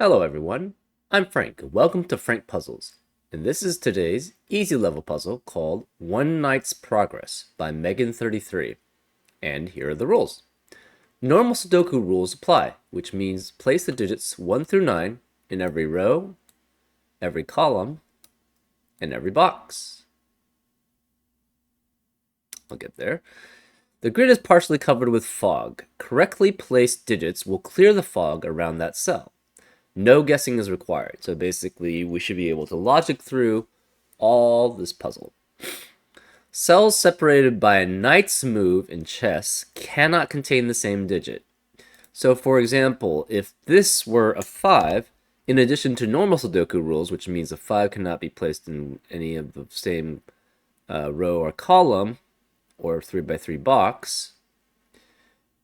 Hello everyone, I'm Frank. Welcome to Frank Puzzles, and this is today's easy level puzzle called One Night's Progress by Megan33. And here are the rules. Normal Sudoku rules apply, which means place the digits 1 through 9 in every row, every column, and every box. I'll get there. The grid is partially covered with fog. Correctly placed digits will clear the fog around that cell. No guessing is required. So basically, we should be able to logic through all this puzzle. Cells separated by a knight's move in chess cannot contain the same digit. So for example, if this were a 5, in addition to normal Sudoku rules, which means a 5 cannot be placed in any of the same row or column or 3 by 3 box,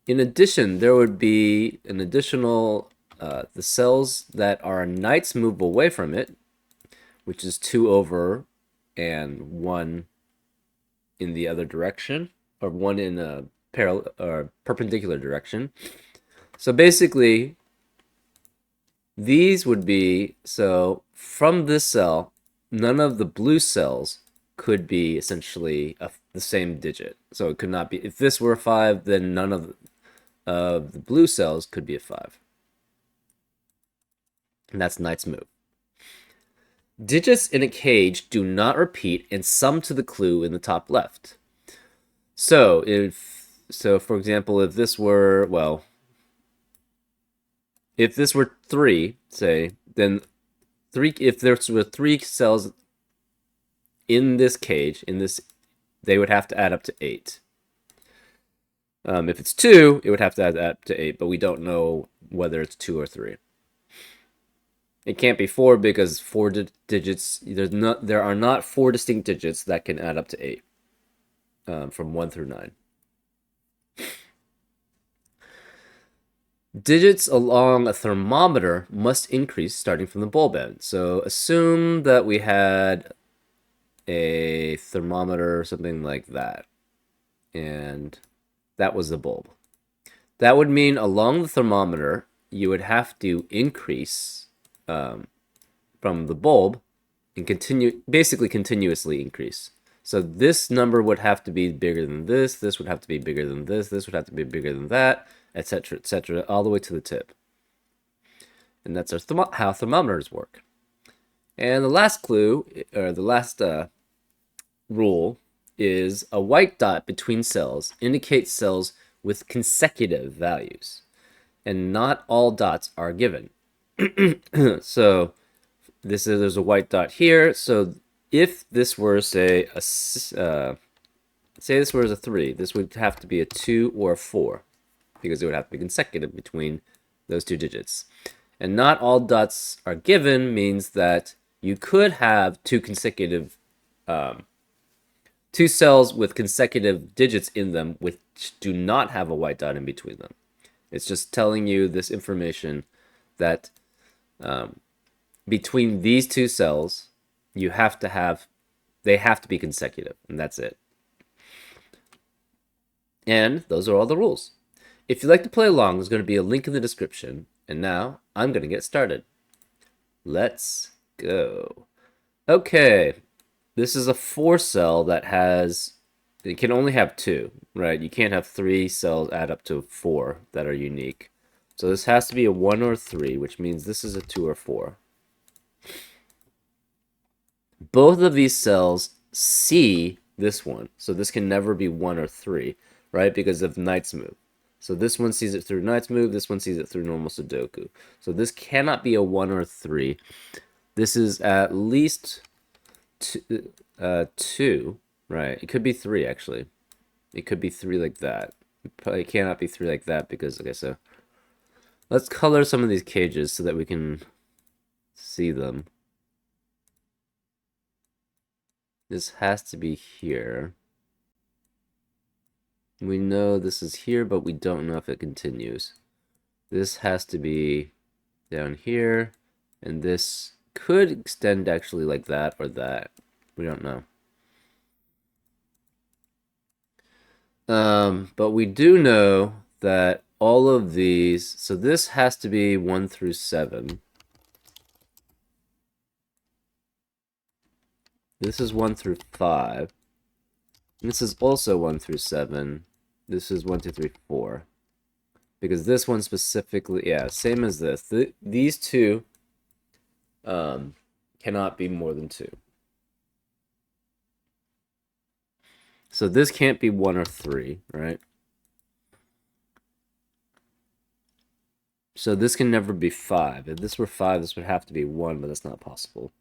in addition, there would be an additional the cells that are a knight's move away from it, which is 2 over and 1 in the other direction, or 1 in a parallel or perpendicular direction. So basically, these would be, so from this cell, none of the blue cells could be essentially the same digit. So it could not be, if this were a 5, then none of the blue cells could be a 5. And that's knight's move. Digits in a cage do not repeat and sum to the clue in the top left. So for example, if this were, well, if this were 3, say, then if there were 3 cells in this cage, they would have to add up to 8. If it's 2, it would have to add up to 8, but we don't know whether it's 2 or 3. It can't be 4 because 4 digits, there are not 4 distinct digits that can add up to 8 from 1 through 9. Digits along a thermometer must increase starting from the bulb end. So assume that we had a thermometer or something like that, and that was the bulb. That would mean along the thermometer, you would have to increase from the bulb and basically continuously increase. So this number would have to be bigger than this would have to be bigger than this would have to be bigger than that, etc., all the way to the tip. And that's how thermometers work. And the last clue, or the last rule, is a white dot between cells indicates cells with consecutive values, and not all dots are given. So there's a white dot here. So if this were, say, this were a 3, this would have to be a 2 or a 4, because it would have to be consecutive between those 2 digits. And not all dots are given means that you could have 2 cells with consecutive digits in them which do not have a white dot in between them. It's just telling you this information that between these 2 cells, they have to be consecutive, and that's it. And those are all the rules. If you'd like to play along, there's going to be a link in the description. And now I'm going to get started. Let's go. Okay, this is a 4 cell that it can only have 2, right? You can't have 3 cells add up to 4 that are unique. So this has to be a 1 or 3, which means this is a 2 or 4. Both of these cells see this one, so this can never be 1 or 3, right? Because of knight's move. So this one sees it through knight's move, this one sees it through normal Sudoku. So this cannot be a 1 or 3. This is at least 2, right? It could be 3, actually. It could be 3 like that. It cannot be 3 like that because, okay, so let's color some of these cages so that we can see them. This has to be here. We know this is here, but we don't know if it continues. This has to be down here, and this could extend actually like that or that. We don't know. But we do know that all of these, so this has to be 1 through 7. This is 1 through 5. And this is also 1 through 7. This is 1, 2, 3, 4. Because this one specifically, yeah, same as this. These two cannot be more than 2. So this can't be 1 or 3, right? So this can never be 5. If this were 5, this would have to be 1, but that's not possible.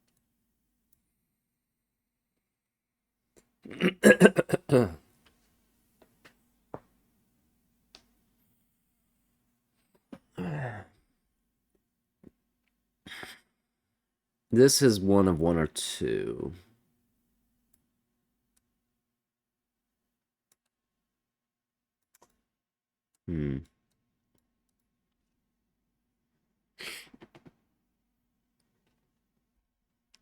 This is one of 1 or 2.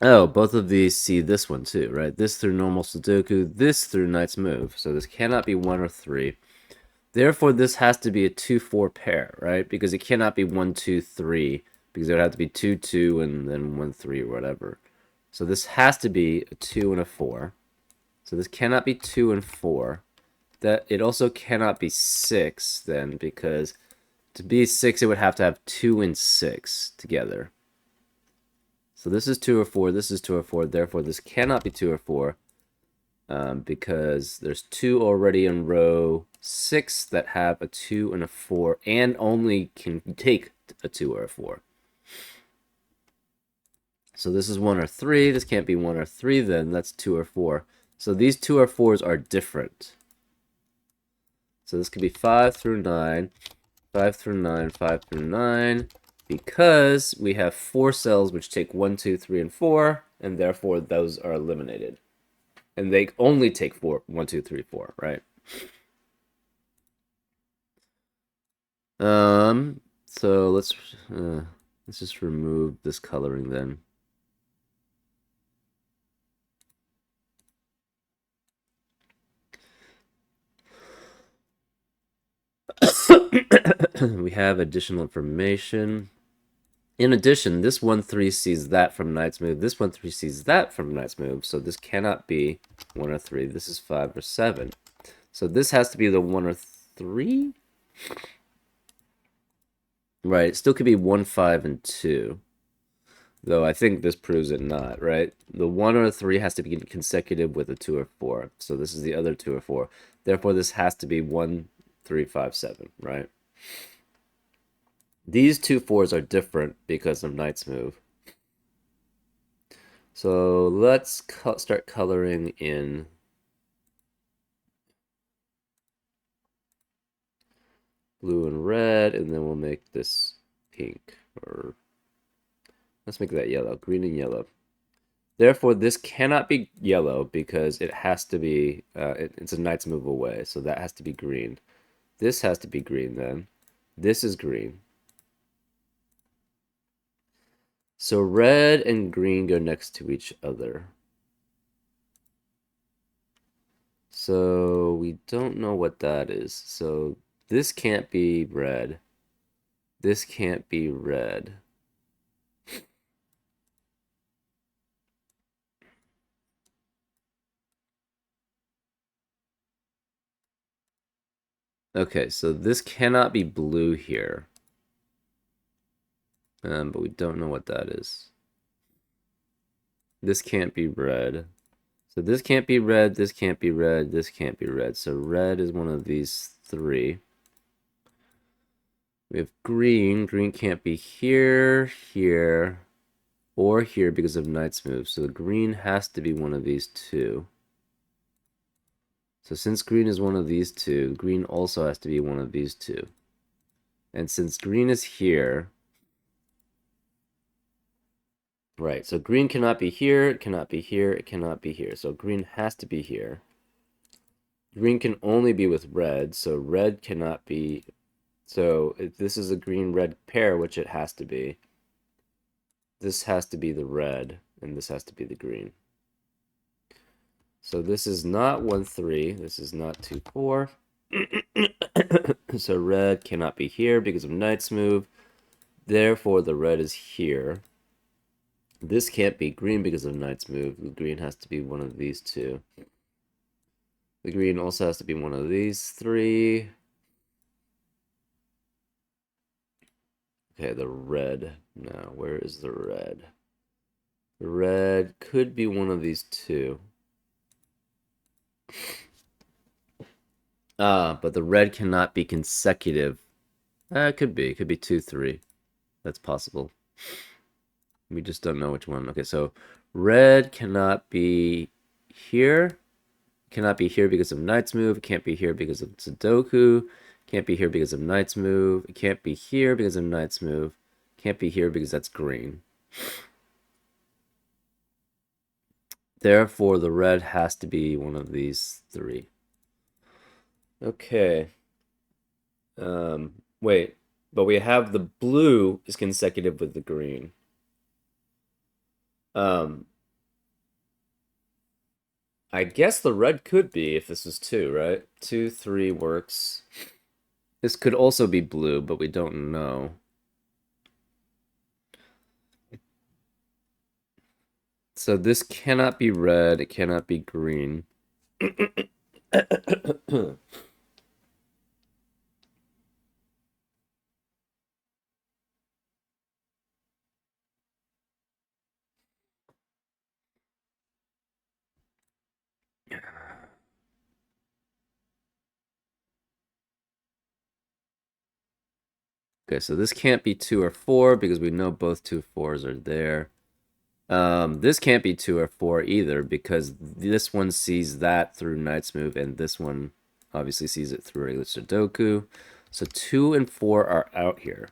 Oh, both of these see this one too, right? This through normal Sudoku, this through Knight's Move. So this cannot be 1 or 3. Therefore, this has to be a 2-4 pair, right? Because it cannot be 1, 2, 3. Because it would have to be 2, 2, and then 1, 3, or whatever. So this has to be a 2 and a 4. So this cannot be 2 and 4. That it also cannot be 6 then, because to be 6, it would have to have 2 and 6 together. So this is 2 or 4, this is 2 or 4, therefore this cannot be 2 or 4 because there's 2 already in row 6 that have a 2 and a 4 and only can take a 2 or a 4. So this is 1 or 3, this can't be 1 or 3 then, that's 2 or 4. So these 2 or 4s are different. So this could be 5 through 9, 5 through 9, 5 through 9, because we have 4 cells which take 1, 2, 3, and 4, and therefore those are eliminated. And they only take 4, 1, 2, 3, 4, right? So let's just remove this coloring then. We have additional information. In addition, this 1, 3 sees that from Knight's Move. This 1, 3 sees that from Knight's Move. So this cannot be 1 or 3. This is 5 or 7. So this has to be the 1 or 3? Right, it still could be 1, 5, and 2. Though I think this proves it not, right? The 1 or 3 has to be consecutive with a 2 or 4. So this is the other 2 or 4. Therefore, this has to be 1, 3, 5, 7, right? These 2 4s are different because of Knight's Move. So let's start coloring in blue and red, and then we'll make this pink, or let's make that yellow, green and yellow. Therefore, this cannot be yellow because it has to be, it's a Knight's Move away, so that has to be green. This has to be green then. This is green. So red and green go next to each other. So we don't know what that is. So this can't be red. This can't be red. Okay, so this cannot be blue here. But we don't know what that is. This can't be red. So this can't be red, this can't be red, this can't be red. So red is one of these 3. We have green. Green can't be here, here, or here because of Knight's Move. So the green has to be one of these 2. So since green is one of these 2, green also has to be one of these 2. And since green is here, right, so green cannot be here, it cannot be here, it cannot be here. So green has to be here. Green can only be with red, so red cannot be. So if this is a green-red pair, which it has to be, this has to be the red, and this has to be the green. So this is not 1, 3. This is not 2, 4. So red cannot be here because of Knight's Move. Therefore, the red is here. This can't be green because of knight's move. The green has to be one of these two. The green also has to be one of these three. Okay, the red. Now, where is the red? The red could be one of these two. But the red cannot be consecutive. It could be. It could be 2, 3. That's possible. We just don't know which one. Okay, so red cannot be here. Cannot be here because of knight's move. It can't be here because of Sudoku. Can't be here because of knight's move. It can't be here because of knight's move. Can't be here because that's green. Therefore, the red has to be one of these three. Okay. Wait. But we have the blue is consecutive with the green. I guess the red could be if this is 2, right? 2, 3 works. This could also be blue, but we don't know. So this cannot be red. It cannot be green. Okay, so this can't be 2 or 4 because we know both 2 4s are there. This can't be 2 or 4 either because this one sees that through knight's move and this one obviously sees it through regular Sudoku. So 2 and 4 are out here.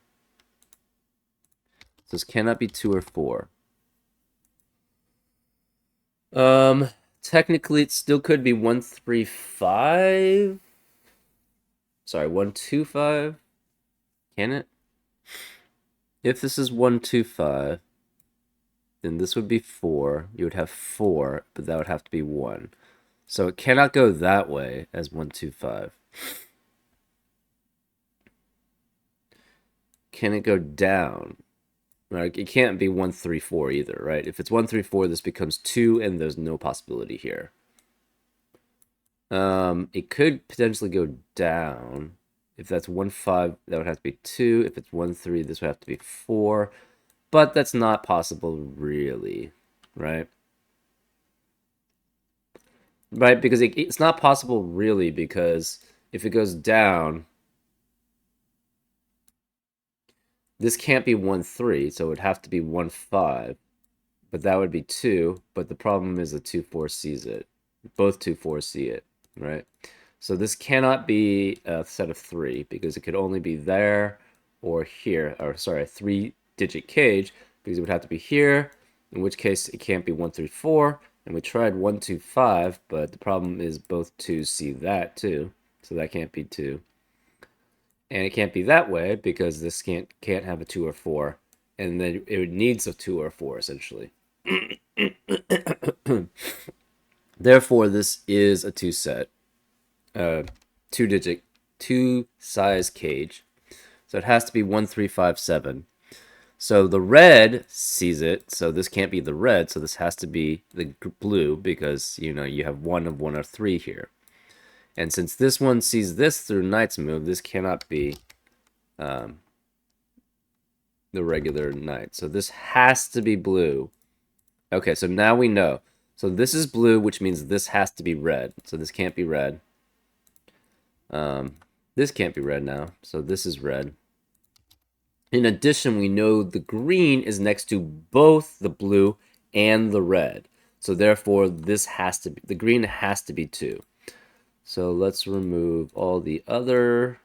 So this cannot be 2 or 4. Technically it still could be 1, 3, 5. Sorry, 1, 2, 5. Can it? If this is 1, 2, 5, then this would be 4. You would have 4, but that would have to be 1. So it cannot go that way as 1, 2, 5. Can it go down? Like, it can't be 1, 3, 4 either, right? If it's 1, 3, 4, this becomes 2, and there's no possibility here. It could potentially go down. If that's 1, 5, that would have to be 2. If it's 1, 3, this would have to be 4. But that's not possible, really, right? Right, because it's not possible, really, because if it goes down, this can't be 1, 3, so it would have to be 1, 5. But that would be 2, but the problem is the 2, 4 sees it. Both 2, 4 see it, right? So this cannot be a set of 3, because it could only be there or here, or sorry, a 3-digit cage, because it would have to be here, in which case it can't be 1, 3, 4, and we tried 1, 2, 5, but the problem is both 2's see that too, so that can't be 2. And it can't be that way, because this can't have a 2 or 4, and then it needs a 2 or 4, essentially. Therefore, this is a 2 set, 2-digit, 2 size cage. So it has to be 1, 3, 5, 7. So the red sees it, so this can't be the red, so this has to be the blue because, you know, you have 1 of 1 or 3 here. And since this one sees this through knight's move, this cannot be the regular knight. So this has to be blue. Okay, so now we know. So this is blue, which means this has to be red. So this can't be red. This can't be red now. So this is red. In addition, we know the green is next to both the blue and the red. So therefore, this has to be, the green has to be 2. So let's remove all the other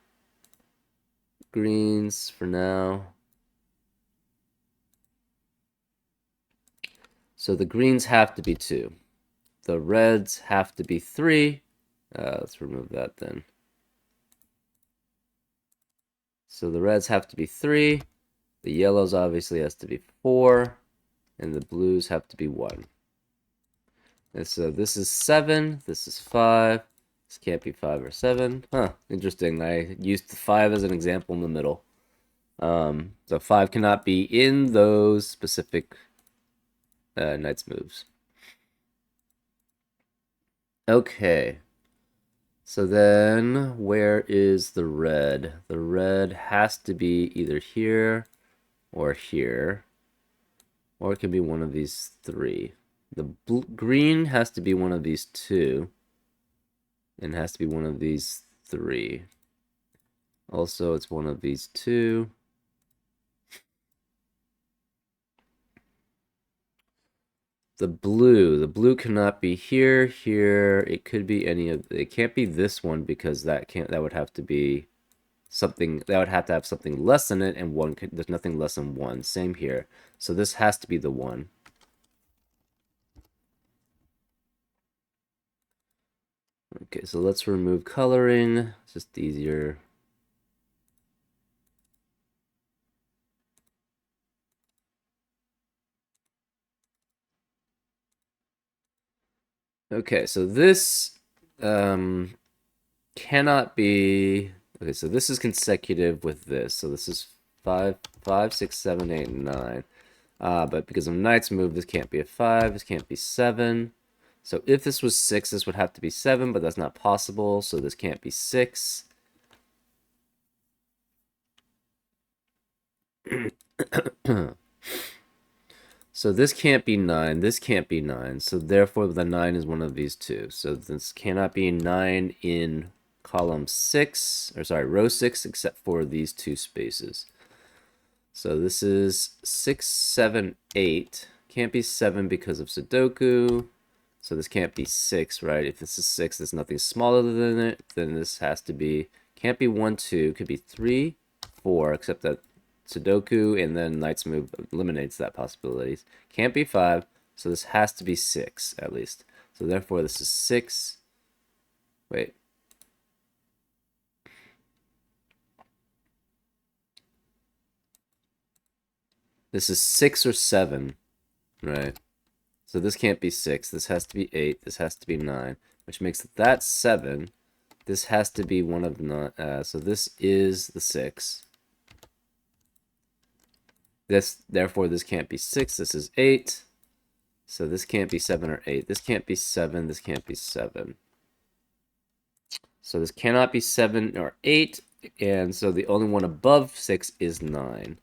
greens for now. So the greens have to be 2. The reds have to be 3. Let's remove that then. So the reds have to be 3. The yellows obviously has to be 4. And the blues have to be 1. And so this is 7. This is 5. This can't be 5 or 7. Huh, interesting. I used 5 as an example in the middle. So 5 cannot be in those specific knight's moves. Okay. So then, where is the red? The red has to be either here or here, or it could be one of these three. The green has to be one of these two, and has to be one of these three. Also, it's one of these two. The blue cannot be here, here. It could be any of. It can't be this one because that can't. That would have to be something. That would have to have something less than it, and one. There's nothing less than one. Same here. So this has to be the one. Okay, so let's remove coloring. It's just easier. Okay, so this cannot be. Okay, so this is consecutive with this. So this is 5, 5, 6, 7, 8, 9. But because of knight's move, this can't be a 5. This can't be 7. So if this was 6, this would have to be 7, but that's not possible. So this can't be 6. So this can't be 9, this can't be 9, so therefore the 9 is one of these two. So this cannot be 9 in column 6, or sorry, row 6, except for these two spaces. So this is 6, 7, 8. Can't be 7 because of Sudoku. So this can't be 6, right? If this is 6, there's nothing smaller than it, then this has to be, can't be 1, 2, could be 3, 4, except that Sudoku and then knight's move eliminates that possibilities. Can't be 5, so this has to be 6 at least. So therefore this is 6. Wait. This is 6 or 7, right? So this can't be 6. This has to be 8. This has to be 9, which makes that 7. This has to be one of 9. So this is the 6. Therefore, this can't be 6. This is 8. So this can't be 7 or 8. This can't be 7. This can't be 7. So this cannot be 7 or 8. And so the only one above 6 is 9.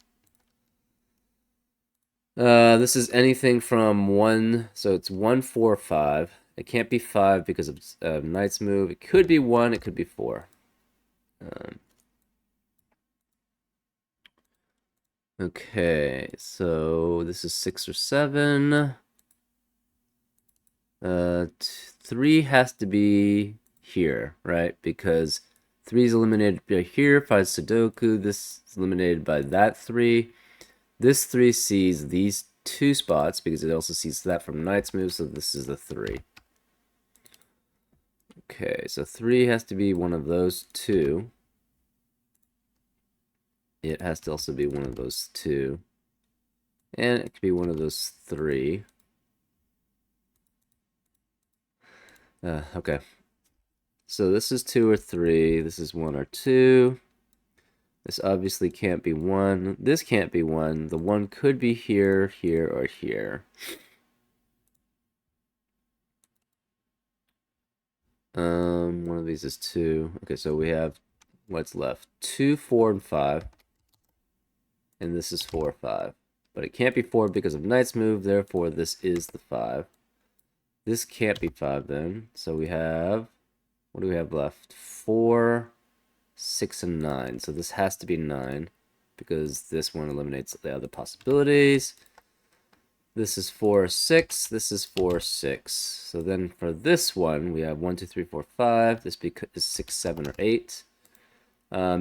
This is anything from 1. So it's 1, 4, 5. It can't be 5 because of knight's move. It could be 1. It could be 4. Okay, so this is 6 or 7. 3 has to be here, right? Because 3 is eliminated by here, 5 is Sudoku. This is eliminated by that 3. This 3 sees these two spots because it also sees that from knight's move, so this is the 3. Okay, so 3 has to be one of those two. It has to also be one of those two. And it could be one of those 3. Okay. So this is 2 or 3. This is 1 or 2. This obviously can't be 1. This can't be 1. The 1 could be here, here, or here. One of these is 2. Okay, so we have what's left? 2, 4, and 5. And this is 4, 5. But it can't be 4 because of knight's move, therefore this is the 5. This can't be 5 then. So we have, what do we have left? 4, 6, and 9. So this has to be 9 because this one eliminates the other possibilities. This is 4, 6. This is 4, 6. So then for this one, we have 1, 2, 3, 4, 5. This is 6, 7, or 8.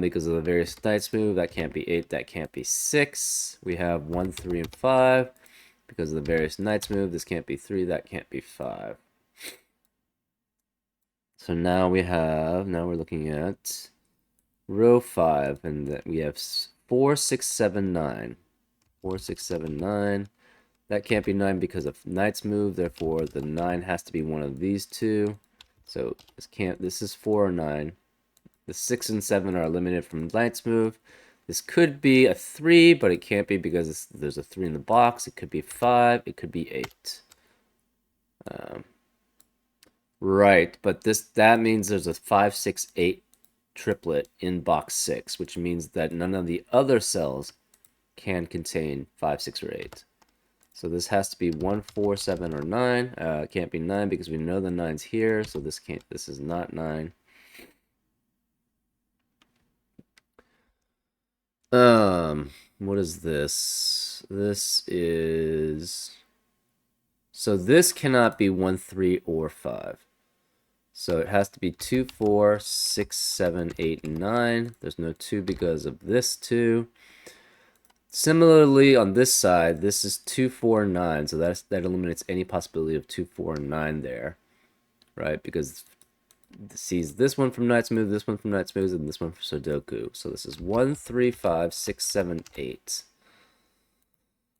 Because of the various knight's move, that can't be 8, that can't be 6. We have 1, 3, and 5. Because of the various knight's move, this can't be 3, that can't be 5. So now we're looking at row 5, and that we have 4, 6, 7, 9. 4, 6, 7, 9. That can't be 9 because of knight's move, therefore the 9 has to be one of these two. So this is 4 or 9. The 6 and 7 are eliminated from knight's move. This could be a 3, but it can't be because there's a 3 in the box. It could be 5. It could be 8. Right, but that means there's a 5, 6, 8 triplet in box 6, which means that none of the other cells can contain 5, 6, or 8. So this has to be 1, 4, 7, or 9. It can't be 9 because we know the 9's here, so this is not 9. What is this? This is... So this cannot be 1, 3, or 5. So it has to be 2, 4, 6, 7, 8, and 9. There's no 2 because of this 2. Similarly, on this side, this is 2, 4, 9. So that eliminates any possibility of 2, 4, and 9 there, right? Because it sees this one from Knight's Move, this one from Knight's Moves, and this one for Sudoku. So this is 1, 3, 5, 6, 7, 8.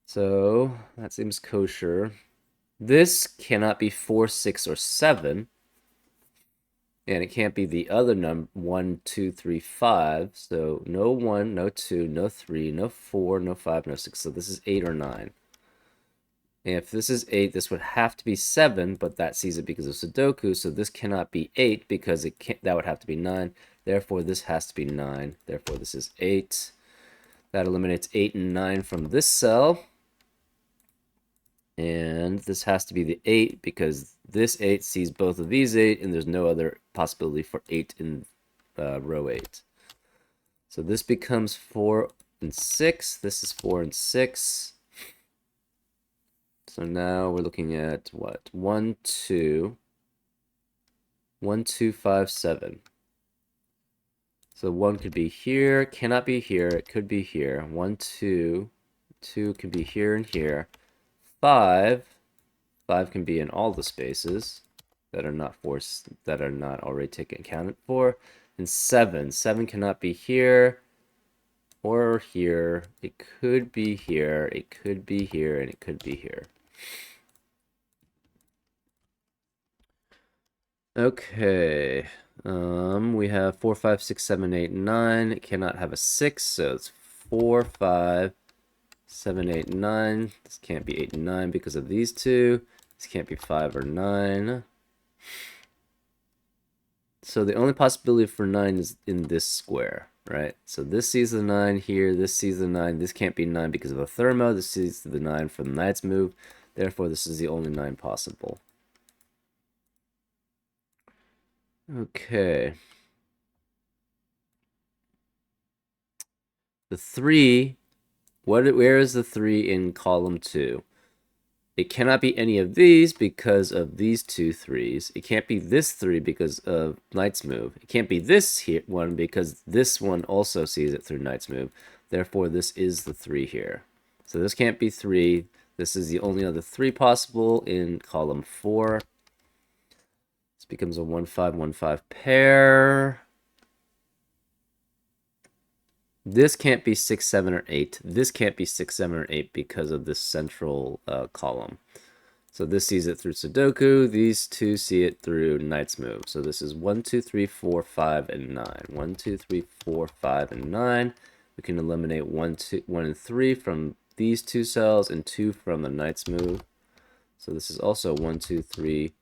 So that seems kosher. This cannot be 4, 6, or 7. And it can't be the other number, 1, 2, 3, 5. So no 1, no 2, no 3, no 4, no 5, no 6. So this is 8 or 9. And if this is 8, this would have to be 7, but that sees it because of Sudoku. So this cannot be 8 because that would have to be 9. Therefore, this has to be 9. Therefore, this is 8. That eliminates 8 and 9 from this cell. And this has to be the 8 because this 8 sees both of these 8, and there's no other possibility for 8 in row 8. So this becomes 4 and 6. This is 4 and 6. So now we're looking at what? 1, 2. 1, 2, 5, 7. So 1 could be here, cannot be here, it could be here. 1, 2. 2 can be here and here. 5 can be in all the spaces that are not already taken accounted for. And 7 cannot be here or here. It could be here, it could be here, and it could be here. Okay. We have 4, 5, 6, 7, 8, 9. It cannot have a 6, so it's 4, 5, 7, 8, 9. This can't be 8 and 9 because of these two. This can't be 5 or 9. So the only possibility for 9 is in this square, right? So this sees the 9 here, this sees the 9. This can't be 9 because of a thermo. This sees the 9 from the Knight's Move. Therefore, this is the only 9 possible. Okay. The 3, where is the 3 in column 2? It cannot be any of these because of these 2 3s. It can't be this 3 because of Knight's Move. It can't be this one because this one also sees it through Knight's Move. Therefore, this is the 3 here. So this can't be 3. This is the only other 3 possible in column 4. This becomes a 1, 5, 1, 5 pair. This can't be 6, 7, or 8. This can't be 6, 7, or 8 because of this central column. So this sees it through Sudoku. These two see it through Knight's Move. So this is 1, 2, 3, 4, 5, and 9. 1, 2, 3, 4, 5, and 9. We can eliminate 1, and 3 from these 2 cells and 2 from the Knight's Move. So this is also 1, 2, 3,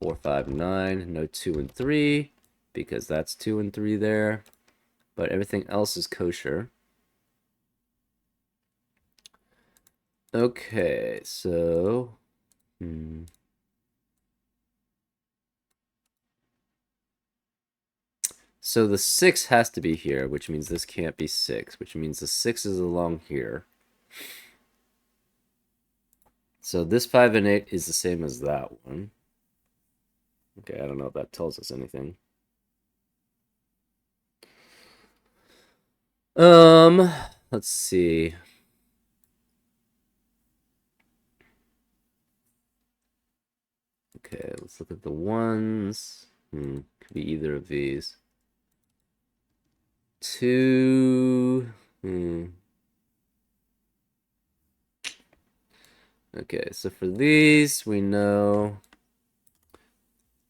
4, 5, 9. No 2 and 3 because that's 2 and 3 there. But everything else is kosher. Okay, so... So the 6 has to be here, which means this can't be 6, which means the 6 is along here. So this 5 and 8 is the same as that one. Okay, I don't know if that tells us anything. Let's see. Okay, let's look at the ones. Could be either of these. 2. Okay, so for these, we know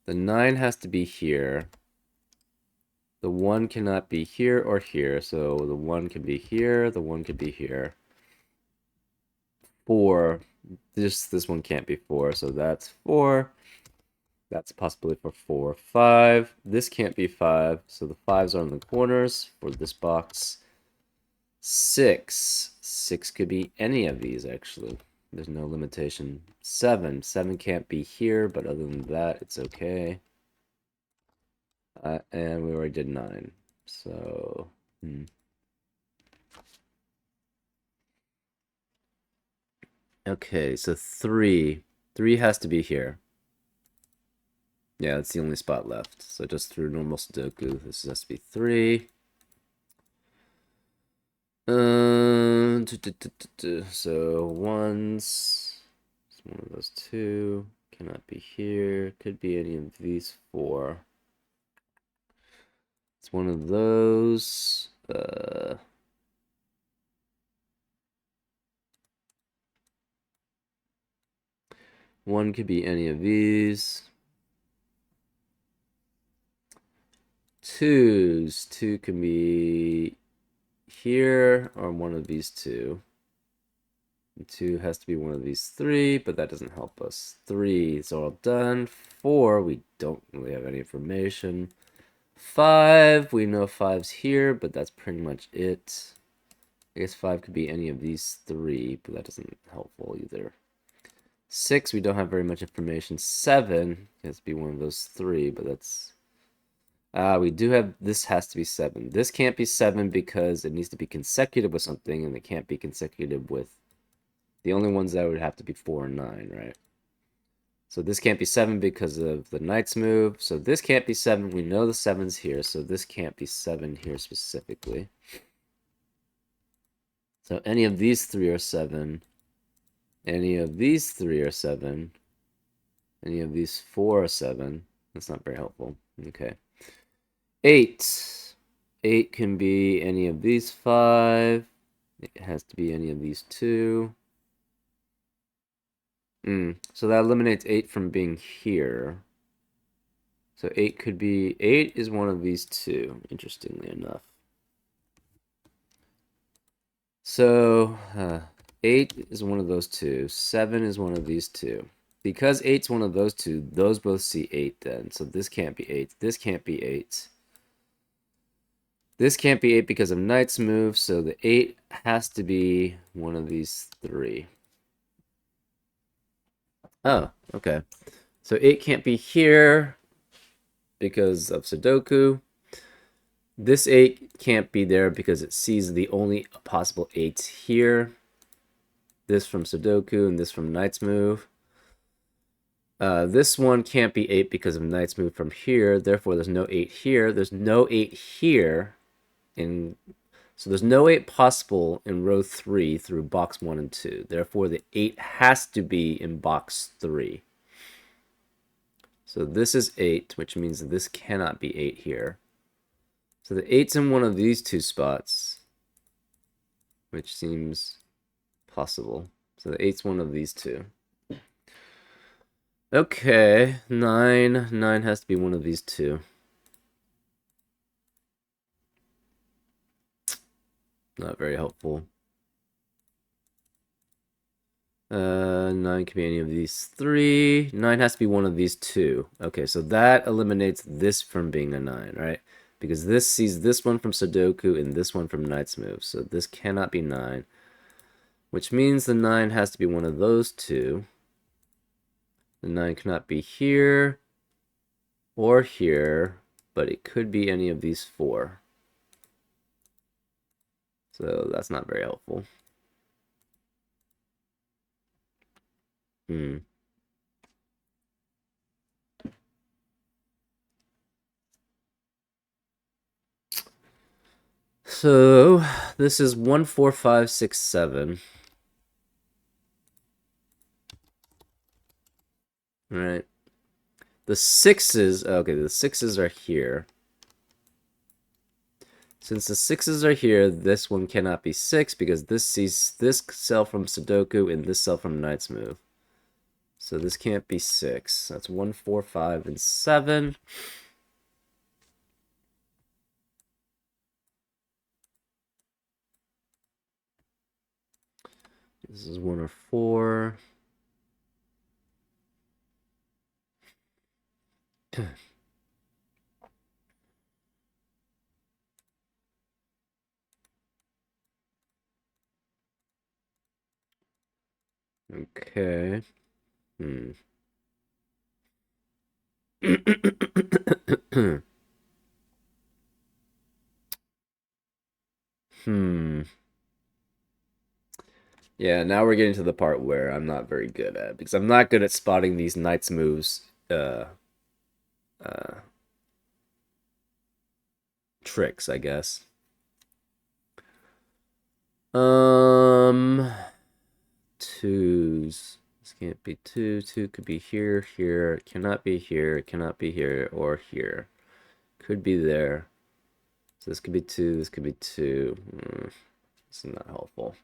the 9 has to be here. The 1 cannot be here or here, so the 1 can be here, the 1 can be here. 4, this one can't be 4, so that's 4. That's a possibility for 4. 5, this can't be 5, so the 5s are in the corners for this box. 6 could be any of these, actually. There's no limitation. 7 can't be here, but other than that, it's okay. And we already did 9, so... Okay, so 3. 3 has to be here. Yeah, that's the only spot left. So just through normal Sudoku, this has to be 3. So ones, it's one of those 2. Cannot be here. Could be any of these 4. It's one of those. 1 could be any of these. 2s. 2 can be here or one of these 2. And 2 has to be one of these 3, but that doesn't help us. 3 is all done. 4, we don't really have any information. 5, we know 5's here, but that's pretty much it. I guess 5 could be any of these 3, but that doesn't helpful either. 6, we don't have very much information. 7 has to be one of those 3, but that's... we do have... This has to be 7. This can't be 7 because it needs to be consecutive with something, and it can't be consecutive with... The only ones that would have to be 4 and 9, right? So this can't be 7 because of the knight's move. So this can't be 7. We know the 7's here, so this can't be 7 here specifically. So any of these 3 are 7. Any of these 3 are 7. Any of these 4 are 7. That's not very helpful. Okay. 8. 8 can be any of these 5. It has to be any of these 2. So that eliminates 8 from being here. So 8 could be... 8 is one of these 2, interestingly enough. So 8 is one of those 2. 7 is one of these 2. Because 8's one of those 2, those both see 8 then. So this can't be 8. This can't be 8. This can't be 8 because of knight's move, so the 8 has to be one of these 3. Oh, okay. So 8 can't be here because of Sudoku. This 8 can't be there because it sees the only possible 8s here. This from Sudoku and this from knight's move. This one can't be 8 because of knight's move from here. Therefore, there's no 8 here. There's no 8 here. So there's no 8 possible in row 3 through box 1 and 2. Therefore, the 8 has to be in box 3. So this is 8, which means this cannot be 8 here. So the 8's in one of these 2 spots, which seems possible. So the 8's one of these 2. Okay, 9. 9 has to be one of these 2. Not very helpful. 9 can be any of these 3. 9 has to be one of these 2. Okay, so that eliminates this from being a 9, right? Because this sees this one from Sudoku and this one from knight's move. So this cannot be 9. Which means the 9 has to be one of those 2. The 9 cannot be here or here, but it could be any of these 4. So that's not very helpful. So this is 1, 4, 5, 6, 7. Right. The 6's, okay, the 6's are here. Since the 6's are here, this one cannot be 6 because this sees this cell from Sudoku and this cell from knight's move. So this can't be 6. That's 1, 4, 5, and 7. This is 1 or 4. Okay. Hmm. Hmm. Yeah, now we're getting to the part where I'm not very good at, because I'm not good at spotting these knight's moves uh tricks, I guess. Um Twos. This can't be two. Two could be here, here. It cannot be here. It cannot be here or here. Could be there. So this could be two. This could be two. This is not helpful.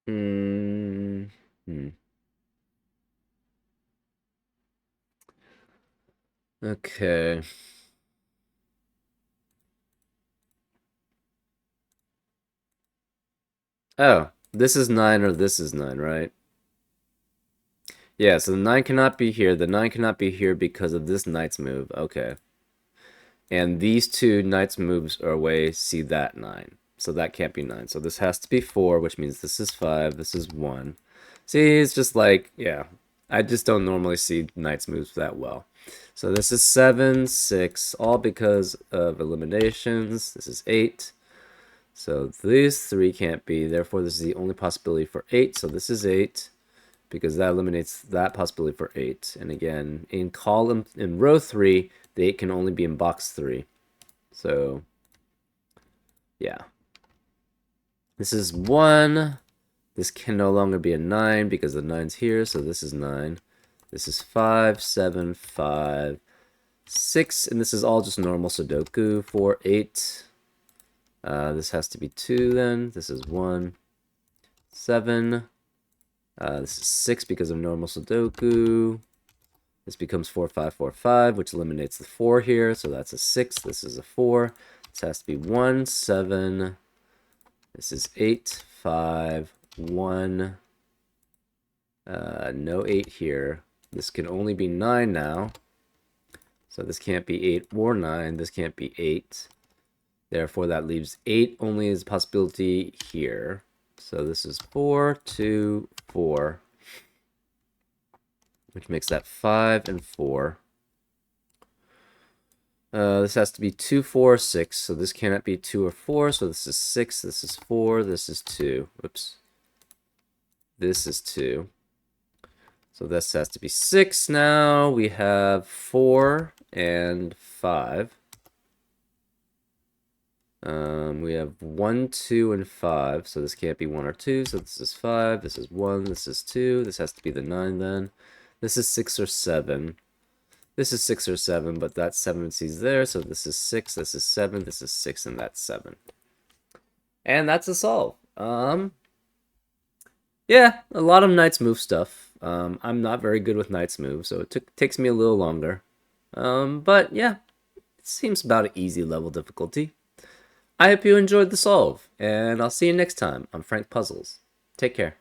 Hmm. Hmm. Okay. Oh, this is 9 or this is 9, right? Yeah, so the 9 cannot be here. The 9 cannot be here because of this knight's move. Okay. And these two knights moves are away, see that 9. So that can't be 9. So this has to be 4, which means this is 5, this is 1. See, it's just like, yeah, I just don't normally see knights moves that well. So this is 7, 6, all because of eliminations. This is 8. So these 3 can't be, therefore this is the only possibility for 8. So this is 8, because that eliminates that possibility for 8. And again, in column, in row 3, the 8 can only be in box 3. So, yeah. This is 1. This can no longer be a 9 because the 9's here, so this is 9. This is 5, 7, 5, 6, and this is all just normal Sudoku for 8. This has to be 2 then. This is 1, 7. This is 6 because of normal Sudoku. This becomes 4, 5, 4, 5, which eliminates the 4 here, so that's a 6. This is a 4. This has to be 1, 7. This is 8, 5, 1. No 8 here. This can only be 9 now. So this can't be 8 or 9. This can't be 8. Therefore, that leaves 8 only as a possibility here. So this is 4, 2, 4. Which makes that 5 and 4. This has to be 2, 4, 6. So this cannot be 2 or 4. So this is 6. This is 4. This is 2. Oops. This is 2. So this has to be 6 now. We have 4 and 5. We have 1, 2, and 5. So this can't be 1 or 2. So this is 5. This is 1. This is 2. This has to be the 9 then. This is 6 or 7. This is 6 or 7, but that 7 sees there. So this is 6. This is 7. This is 6, and that's 7. And that's a solve. Yeah, a lot of Knight's move stuff. I'm not very good with Knight's move, so it takes me a little longer. But yeah, it seems about an easy level difficulty. I hope you enjoyed the solve, and I'll see you next time on Frank Puzzles. Take care.